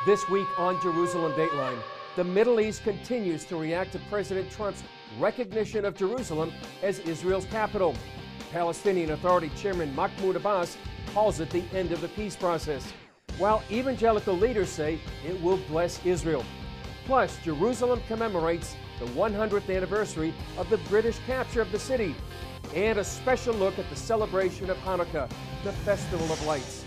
This week on Jerusalem Dateline, the Middle East continues to react to President Trump's recognition of Jerusalem as Israel's capital. Palestinian Authority Chairman Mahmoud Abbas calls it the end of the peace process, while evangelical leaders say it will bless Israel. Plus, Jerusalem commemorates the 100th anniversary of the British capture of the city, and a special look at the celebration of Hanukkah, the Festival of Lights.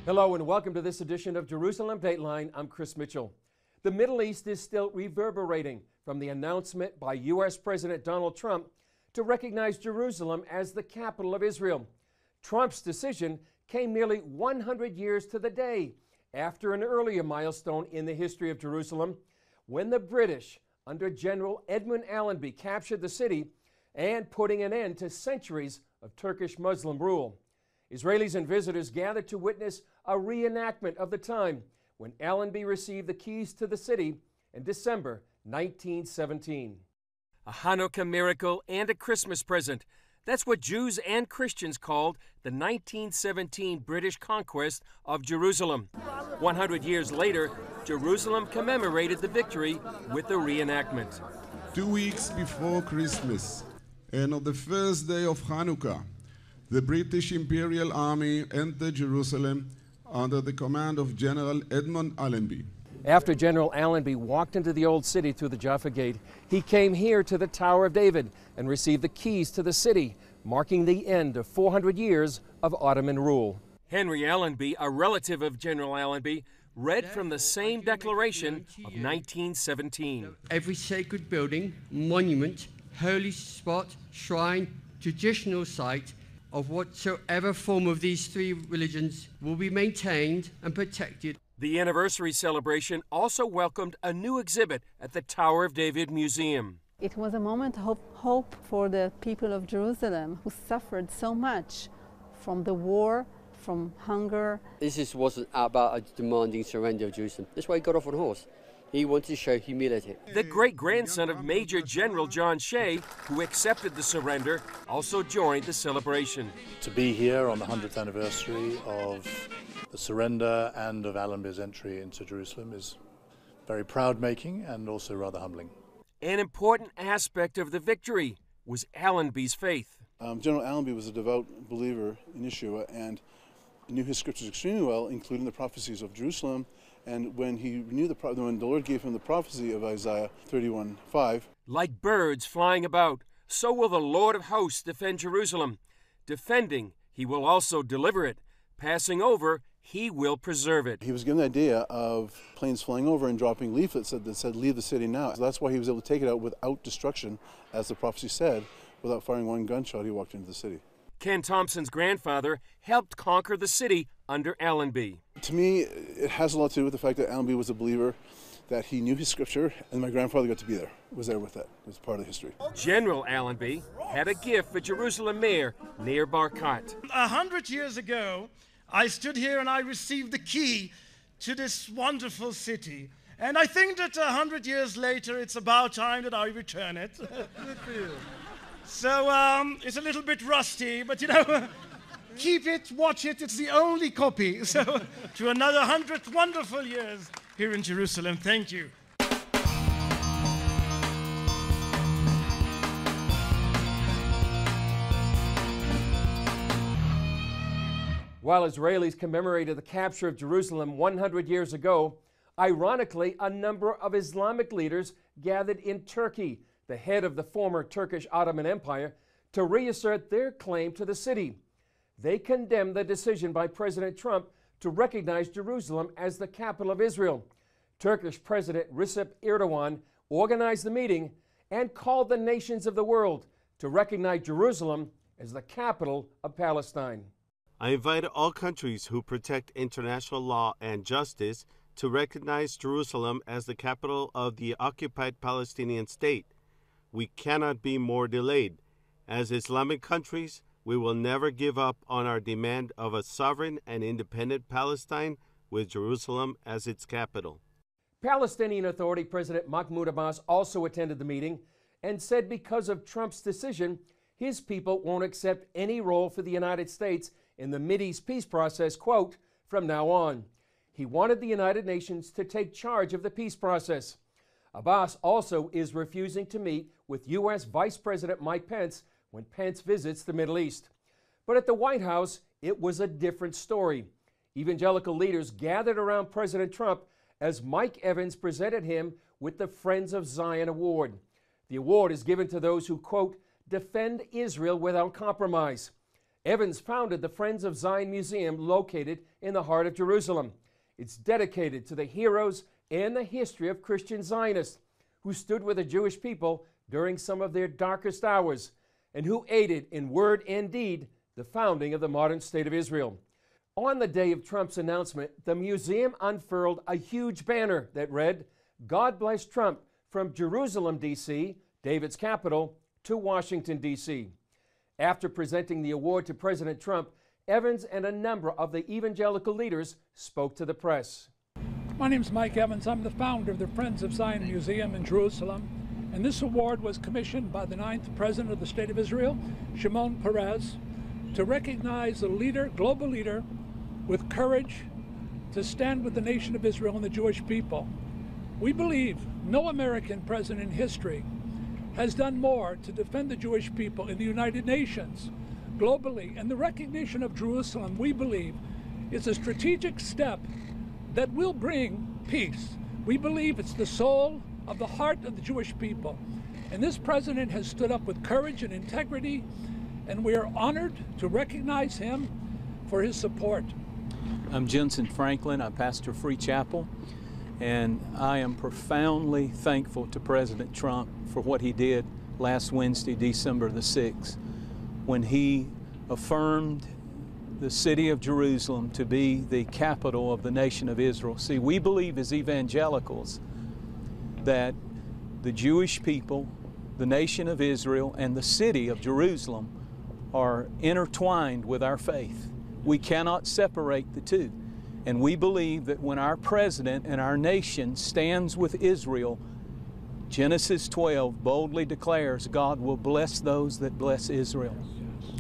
Hello and welcome to this edition of Jerusalem Dateline. I'm Chris Mitchell. The Middle East is still reverberating from the announcement by U.S. President Donald Trump to recognize Jerusalem as the capital of Israel. Trump's decision came nearly 100 years to the day after an earlier milestone in the history of Jerusalem, when the British, under General Edmund Allenby, captured the city and putting an end to centuries of Turkish Muslim rule. Israelis and visitors gathered to witness a reenactment of the time when Allenby received the keys to the city in December 1917. A Hanukkah miracle and a Christmas present. That's what Jews and Christians called the 1917 British conquest of Jerusalem. 100 years later, Jerusalem commemorated the victory with a reenactment. 2 weeks before Christmas, and on the first day of Hanukkah, the British Imperial Army entered Jerusalem under the command of General Edmund Allenby. After General Allenby walked into the old city through the Jaffa Gate, he came here to the Tower of David and received the keys to the city, marking the end of 400 years of Ottoman rule. Henry Allenby, a relative of General Allenby, read from the same declaration of 1917. Every sacred building, monument, holy spot, shrine, traditional site of whatsoever form of these three religions will be maintained and protected. The anniversary celebration also welcomed a new exhibit at the Tower of David Museum. It was a moment of hope for the people of Jerusalem who suffered so much from the war, from hunger. This wasn't about a demanding surrender of Jerusalem. That's why he got off on a horse. He wanted to show humility. The great-grandson of Major General John Shea, who accepted the surrender, also joined the celebration. To be here on the 100th anniversary of the surrender and of Allenby's entry into Jerusalem is very proud-making and also rather humbling. An important aspect of the victory was Allenby's faith. General Allenby was a devout believer in Yeshua and knew his scriptures extremely well, including the prophecies of Jerusalem. And when he knew when the Lord gave him the prophecy of Isaiah 31:5, like birds flying about, so will the Lord of hosts defend Jerusalem. Defending, he will also deliver it. Passing over, he will preserve it. He was given the idea of planes flying over and dropping leaflets that said, "Leave the city now." So that's why he was able to take it out without destruction, as the prophecy said. Without firing one gunshot, he walked into the city. Ken Thompson's grandfather helped conquer the city under Allenby. To me, it has a lot to do with the fact that Allenby was a believer, that he knew his scripture, and my grandfather got to be there, was there with that. It was part of the history. General Allenby had a gift for Jerusalem Mayor Nir Barkat. 100 years ago, I stood here and I received the key to this wonderful city. And I think that 100 years later, it's about time that I return it. Good for you. So it's a little bit rusty, but you know, keep it, watch it, it's the only copy. So to another 100 wonderful years here in Jerusalem. Thank you. While Israelis commemorated the capture of Jerusalem 100 years ago, ironically, a number of Islamic leaders gathered in Turkey, the head of the former Turkish Ottoman Empire, to reassert their claim to the city. They condemned the decision by President Trump to recognize Jerusalem as the capital of Israel. Turkish President Recep Erdogan organized the meeting and called the nations of the world to recognize Jerusalem as the capital of Palestine. I invite all countries who protect international law and justice to recognize Jerusalem as the capital of the occupied Palestinian state. We cannot be more delayed. As Islamic countries, we will never give up on our demand of a sovereign and independent Palestine with Jerusalem as its capital. Palestinian Authority President Mahmoud Abbas also attended the meeting and said because of Trump's decision, his people won't accept any role for the United States in the Mideast peace process, quote, from now on. He wanted the United Nations to take charge of the peace process. Abbas also is refusing to meet with U.S. Vice President Mike Pence when Pence visits the Middle East. But at the White House, it was a different story. Evangelical leaders gathered around President Trump as Mike Evans presented him with the Friends of Zion Award. The award is given to those who, quote, defend Israel without compromise. Evans founded the Friends of Zion Museum located in the heart of Jerusalem. It's dedicated to the heroes and the history of Christian Zionists who stood with the Jewish people during some of their darkest hours and who aided in word and deed the founding of the modern state of Israel. On the day of Trump's announcement, the museum unfurled a huge banner that read, God bless Trump, from Jerusalem, D.C., David's capital, to Washington, D.C. After presenting the award to President Trump, Evans and a number of the evangelical leaders spoke to the press. My name is Mike Evans. I'm the founder of the Friends of Zion Museum in Jerusalem. And this award was commissioned by the 9th President of the State of Israel, Shimon Peres, to recognize a leader, global leader, with courage to stand with the nation of Israel and the Jewish people. We believe no American president in history has done more to defend the Jewish people in the United Nations, globally, and the recognition of Jerusalem, we believe, is a strategic step that will bring peace. We believe it's the soul of the heart of the Jewish people. And this president has stood up with courage and integrity, and we are honored to recognize him for his support. I'm Jensen Franklin. I pastor Free Chapel, and I am profoundly thankful to President Trump for what he did last Wednesday, December the 6th, when he affirmed the city of Jerusalem to be the capital of the nation of Israel. See, we believe as evangelicals that the Jewish people, the nation of Israel, and the city of Jerusalem are intertwined with our faith. We cannot separate the two. And we believe that when our president and our nation stands with Israel, Genesis 12 boldly declares God will bless those that bless Israel.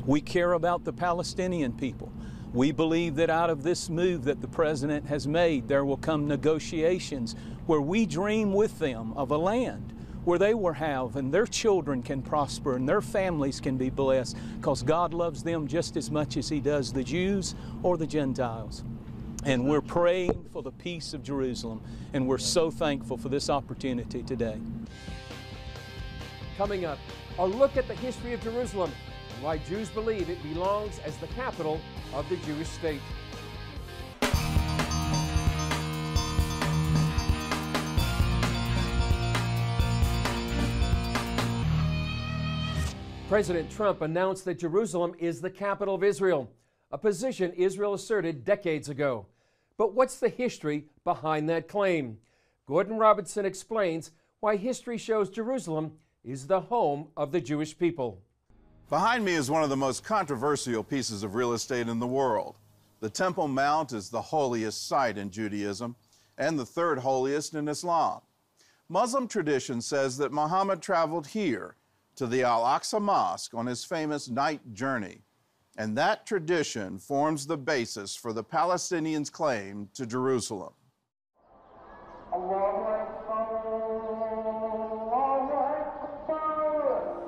We care about the Palestinian people. We believe that out of this move that the president has made, there will come negotiations where we dream with them of a land where they will have and their children can prosper and their families can be blessed, because God loves them just as much as He does the Jews or the Gentiles. And we're praying for the peace of Jerusalem, and we're so thankful for this opportunity today. Coming up, a look at the history of Jerusalem and why Jews believe it belongs as the capital of the Jewish state. President Trump announced that Jerusalem is the capital of Israel, a position Israel asserted decades ago. But what's the history behind that claim? Gordon Robertson explains why history shows Jerusalem is the home of the Jewish people. Behind me is one of the most controversial pieces of real estate in the world. The Temple Mount is the holiest site in Judaism and the third holiest in Islam. Muslim tradition says that Muhammad traveled here to the Al-Aqsa Mosque on his famous night journey, and that tradition forms the basis for the Palestinians' claim to Jerusalem.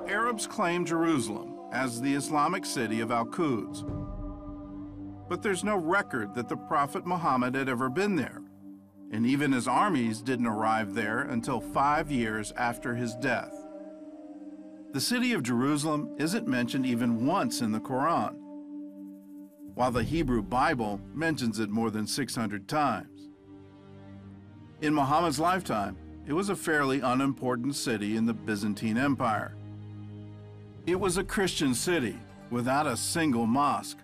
Arabs claim Jerusalem as the Islamic city of Al-Quds, but there's no record that the Prophet Muhammad had ever been there, and even his armies didn't arrive there until 5 years after his death. The city of Jerusalem isn't mentioned even once in the Quran, while the Hebrew Bible mentions it more than 600 times. In Muhammad's lifetime, it was a fairly unimportant city in the Byzantine Empire. It was a Christian city without a single mosque.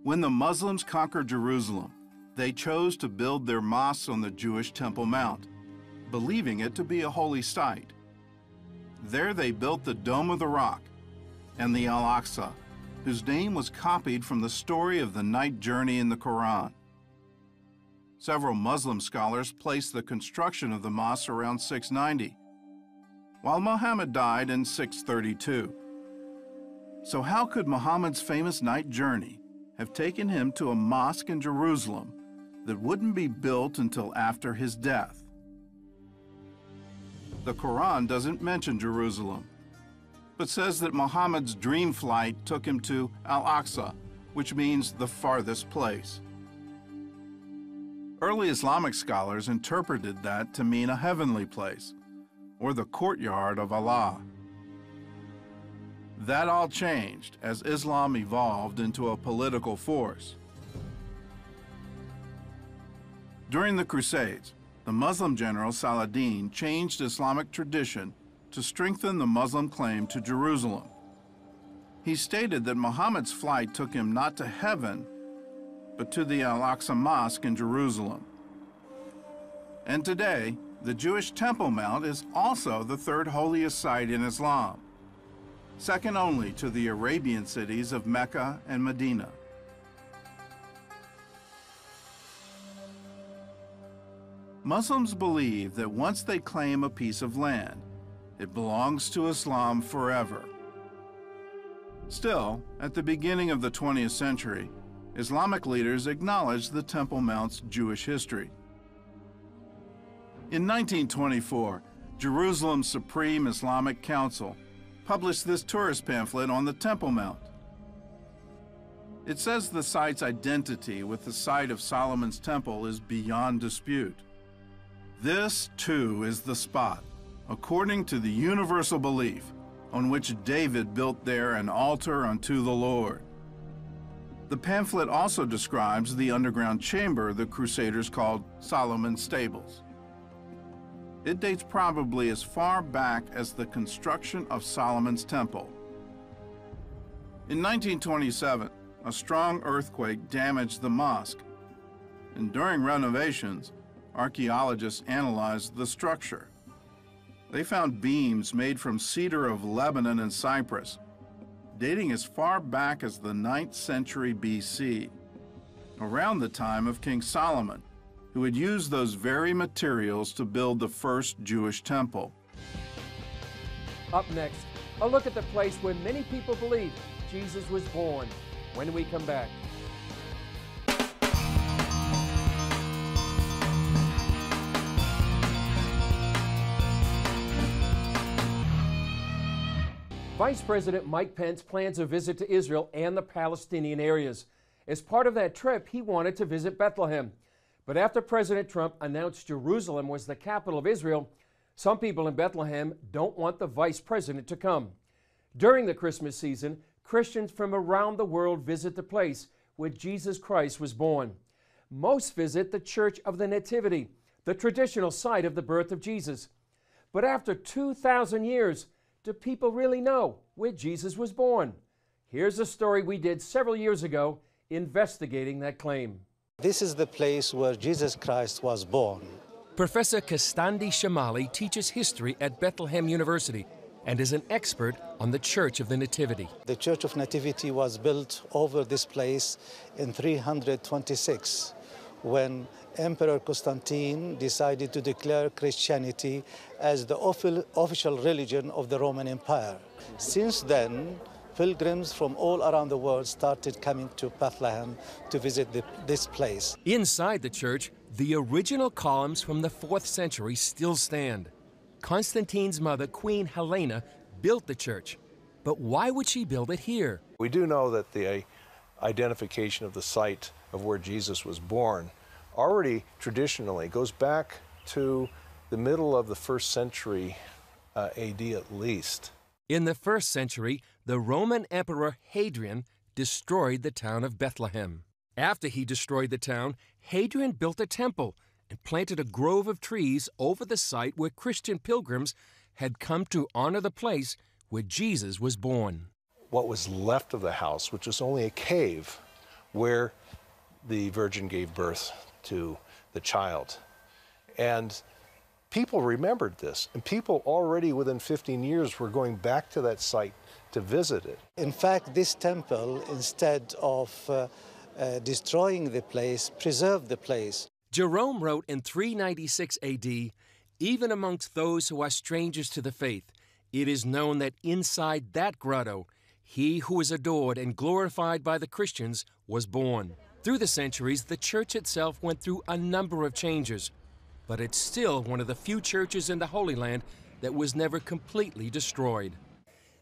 When the Muslims conquered Jerusalem, they chose to build their mosques on the Jewish Temple Mount, believing it to be a holy site. There they built the Dome of the Rock and the Al-Aqsa, whose name was copied from the story of the night journey in the Quran. Several Muslim scholars place the construction of the mosque around 690. while Muhammad died in 632. So how could Muhammad's famous night journey have taken him to a mosque in Jerusalem that wouldn't be built until after his death? The Quran doesn't mention Jerusalem, but says that Muhammad's dream flight took him to Al-Aqsa, which means the farthest place. Early Islamic scholars interpreted that to mean a heavenly place, or the courtyard of Allah. That all changed as Islam evolved into a political force. During the Crusades, the Muslim general Saladin changed Islamic tradition to strengthen the Muslim claim to Jerusalem. He stated that Muhammad's flight took him not to heaven, but to the Al-Aqsa Mosque in Jerusalem. And today, the Jewish Temple Mount is also the third holiest site in Islam, second only to the Arabian cities of Mecca and Medina. Muslims believe that once they claim a piece of land, it belongs to Islam forever. Still, at the beginning of the 20th century, Islamic leaders acknowledged the Temple Mount's Jewish history. In 1924, Jerusalem's Supreme Islamic Council published this tourist pamphlet on the Temple Mount. It says the site's identity with the site of Solomon's temple is beyond dispute. This, too, is the spot, according to the universal belief, on which David built there an altar unto the Lord. The pamphlet also describes the underground chamber the Crusaders called Solomon's Stables. It dates probably as far back as the construction of Solomon's Temple. In 1927, a strong earthquake damaged the mosque, and during renovations, archaeologists analyzed the structure. They found beams made from cedar of Lebanon and Cyprus, dating as far back as the 9th century BC, around the time of King Solomon, who had used those very materials to build the first Jewish temple. Up next, a look at the place where many people believe Jesus was born. When we come back. Vice President Mike Pence plans a visit to Israel and the Palestinian areas. As part of that trip, he wanted to visit Bethlehem. But after President Trump announced Jerusalem was the capital of Israel, some people in Bethlehem don't want the vice president to come. During the Christmas season, Christians from around the world visit the place where Jesus Christ was born. Most visit the Church of the Nativity, the traditional site of the birth of Jesus. But after 2,000 years, do people really know where Jesus was born? Here's a story we did several years ago investigating that claim. This is the place where Jesus Christ was born. Professor Kastandi Shamali teaches history at Bethlehem University and is an expert on the Church of the Nativity. The Church of Nativity was built over this place in 326 when Emperor Constantine decided to declare Christianity as the official religion of the Roman Empire. Since then, pilgrims from all around the world started coming to Bethlehem to visit this place. Inside the church, the original columns from the 4th century still stand. Constantine's mother, Queen Helena, built the church. But why would she build it here? We do know that the identification of the site of where Jesus was born already traditionally goes back to the middle of the 1st century AD at least. In the 1st century, the Roman Emperor Hadrian destroyed the town of Bethlehem. After he destroyed the town, Hadrian built a temple and planted a grove of trees over the site where Christian pilgrims had come to honor the place where Jesus was born. What was left of the house, which was only a cave where the Virgin gave birth to the child. And people remembered this, and people already within 15 years were going back to that site to visit it. In fact, this temple, instead of destroying the place, preserved the place. Jerome wrote in 396 AD, Even amongst those who are strangers to the faith, it is known that inside that grotto, he who is adored and glorified by the Christians was born. Through the centuries, the church itself went through a number of changes, but it's still one of the few churches in the Holy Land that was never completely destroyed.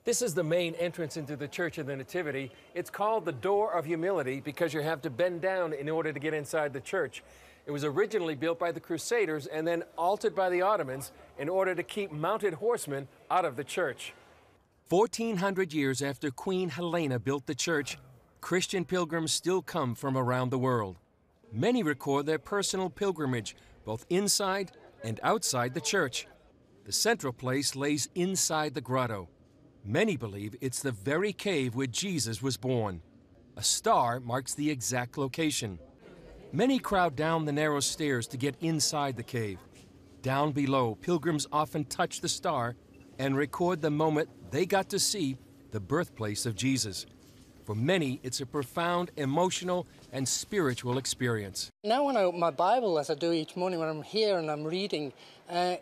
This is the main entrance into the Church of the Nativity. It's called the Door of Humility because you have to bend down in order to get inside the church. It was originally built by the Crusaders and then altered by the Ottomans in order to keep mounted horsemen out of the church. 1,400 years after Queen Helena built the church, Christian pilgrims still come from around the world. Many record their personal pilgrimage, both inside and outside the church. The central place lays inside the grotto. Many believe it's the very cave where Jesus was born. A star marks the exact location. Many crowd down the narrow stairs to get inside the cave. Down below, pilgrims often touch the star and record the moment they got to see the birthplace of Jesus. For many, it's a profound emotional and spiritual experience. Now when I open my Bible, as I do each morning when I'm here and I'm reading, now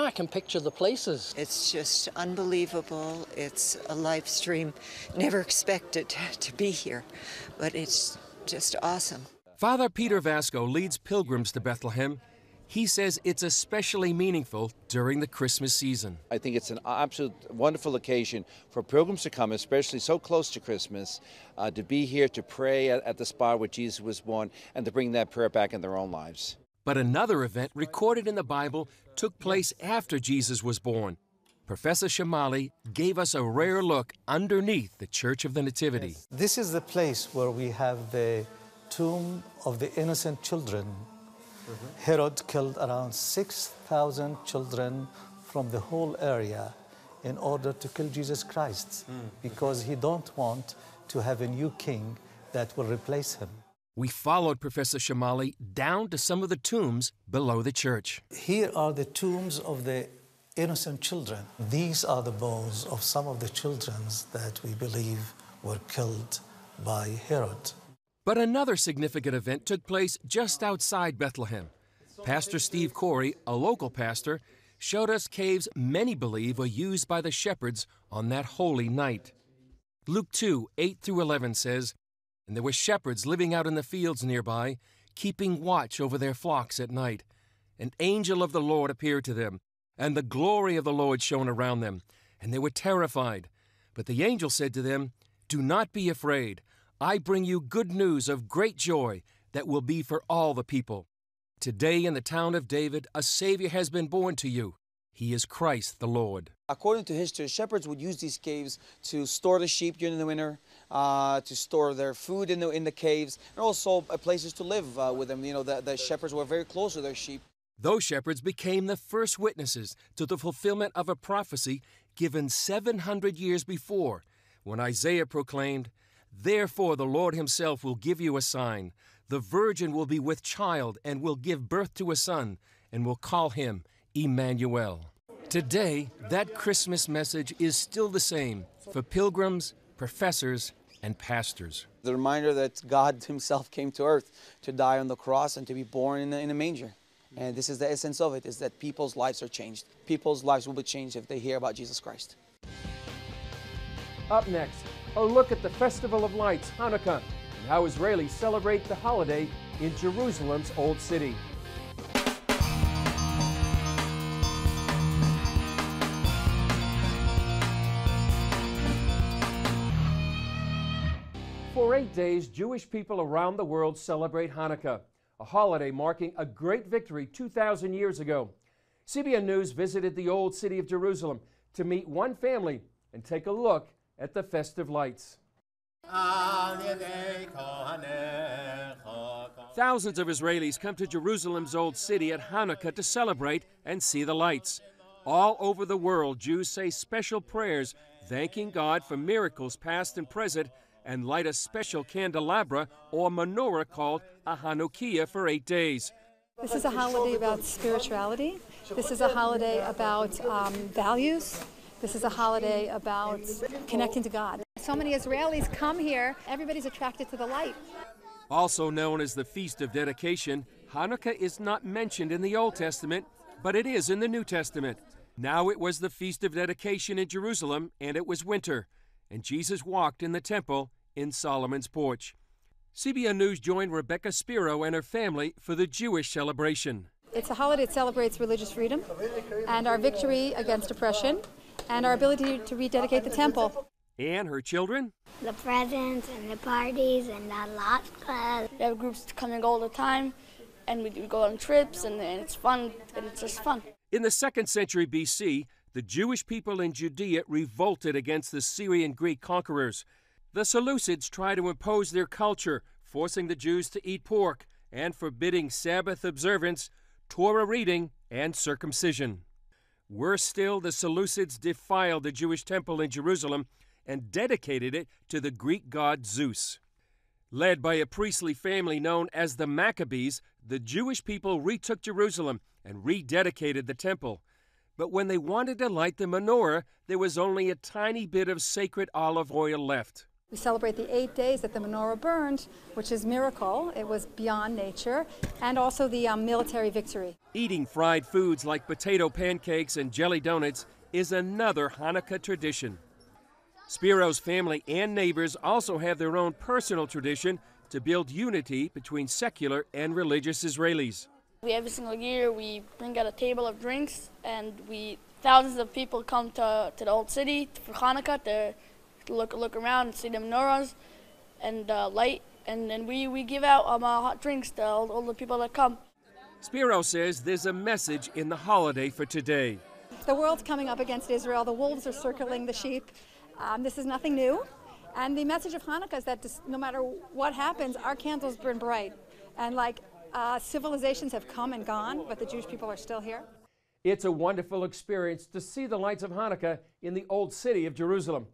I can picture the places. It's just unbelievable. It's a live stream. Never expected to be here, but it's just awesome. Father Peter Vasco leads pilgrims to Bethlehem. He says it's especially meaningful during the Christmas season. I think it's an absolute wonderful occasion for pilgrims to come, especially so close to Christmas, to be here to pray at the spot where Jesus was born and to bring that prayer back in their own lives. But another event recorded in the Bible took place after Jesus was born. Professor Shamali gave us a rare look underneath the Church of the Nativity. Yes. This is the place where we have the tomb of the innocent children. Herod killed around 6,000 children from the whole area in order to kill Jesus Christ because he don't want to have a new king that will replace him. We followed Professor Shamali down to some of the tombs below the church. Here are the tombs of the innocent children. These are the bones of some of the children that we believe were killed by Herod. But another significant event took place just outside Bethlehem. Pastor Steve Corey, a local pastor, showed us caves many believe were used by the shepherds on that holy night. Luke 2, 8 through 11 says, "And there were shepherds living out in the fields nearby, keeping watch over their flocks at night. An angel of the Lord appeared to them, and the glory of the Lord shone around them, and they were terrified. But the angel said to them, 'Do not be afraid. I bring you good news of great joy that will be for all the people. Today in the town of David, a Savior has been born to you. He is Christ the Lord.'" According to history, shepherds would use these caves to store the sheep during the winter, to store their food in the caves, and also places to live with them. You know, the shepherds were very close to their sheep. Those shepherds became the first witnesses to the fulfillment of a prophecy given 700 years before, when Isaiah proclaimed, "Therefore the Lord himself will give you a sign. The virgin will be with child and will give birth to a son, and will call him Emmanuel." Today, that Christmas message is still the same for pilgrims, professors, and pastors. The reminder that God himself came to earth to die on the cross and to be born in a manger. And this is the essence of it, is that people's lives are changed. People's lives will be changed if they hear about Jesus Christ. Up next, a look at the Festival of Lights, Hanukkah, and how Israelis celebrate the holiday in Jerusalem's Old City. For 8 days, Jewish people around the world celebrate Hanukkah, a holiday marking a great victory 2,000 years ago. CBN News visited the Old City of Jerusalem to meet one family and take a look at the festive lights. Thousands of Israelis come to Jerusalem's Old City at Hanukkah to celebrate and see the lights. All over the world, Jews say special prayers, thanking God for miracles past and present, and light a special candelabra or menorah called a Hanukkah for 8 days. This is a holiday about spirituality. This is a holiday about values. This is a holiday about connecting to God. So many Israelis come here. Everybody's attracted to the light. Also known as the Feast of Dedication, Hanukkah is not mentioned in the Old Testament, but it is in the New Testament. Now it was the Feast of Dedication in Jerusalem, and it was winter, and Jesus walked in the temple in Solomon's porch. CBN News joined Rebecca Spiro and her family for the Jewish celebration. It's a holiday that celebrates religious freedom and our victory against oppression and our ability to rededicate the temple. And her children? The presents and the parties and the lots club. We have groups come and go all the time, and we go on trips, and it's fun, and it's just fun. In the 2nd century BC, the Jewish people in Judea revolted against the Syrian Greek conquerors. The Seleucids tried to impose their culture, forcing the Jews to eat pork and forbidding Sabbath observance, Torah reading, and circumcision. Worse still, the Seleucids defiled the Jewish temple in Jerusalem and dedicated it to the Greek god Zeus. Led by a priestly family known as the Maccabees, the Jewish people retook Jerusalem and rededicated the temple. But when they wanted to light the menorah, there was only a tiny bit of sacred olive oil left. We celebrate the 8 days that the menorah burned, which is a miracle. It was beyond nature, and also the military victory. Eating fried foods like potato pancakes and jelly donuts is another Hanukkah tradition. Spiro's family and neighbors also have their own personal tradition to build unity between secular and religious Israelis. Every single year we bring out a table of drinks, and thousands of people come to the old city for Hanukkah to look around and see the menorahs and light, and then we give out hot drinks to all the people that come. Spiro says there's a message in the holiday for today. The world's coming up against Israel. The wolves are circling the sheep. This is nothing new. And the message of Hanukkah is that no matter what happens, our candles burn bright. And civilizations have come and gone, but the Jewish people are still here. It's a wonderful experience to see the lights of Hanukkah in the old city of Jerusalem.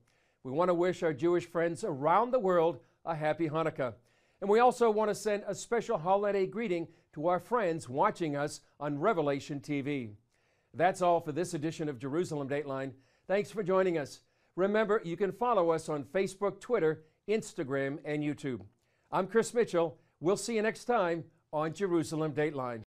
We want to wish our Jewish friends around the world a happy Hanukkah. And we also want to send a special holiday greeting to our friends watching us on Revelation TV. That's all for this edition of Jerusalem Dateline. Thanks for joining us. Remember, you can follow us on Facebook, Twitter, Instagram, and YouTube. I'm Chris Mitchell. We'll see you next time on Jerusalem Dateline.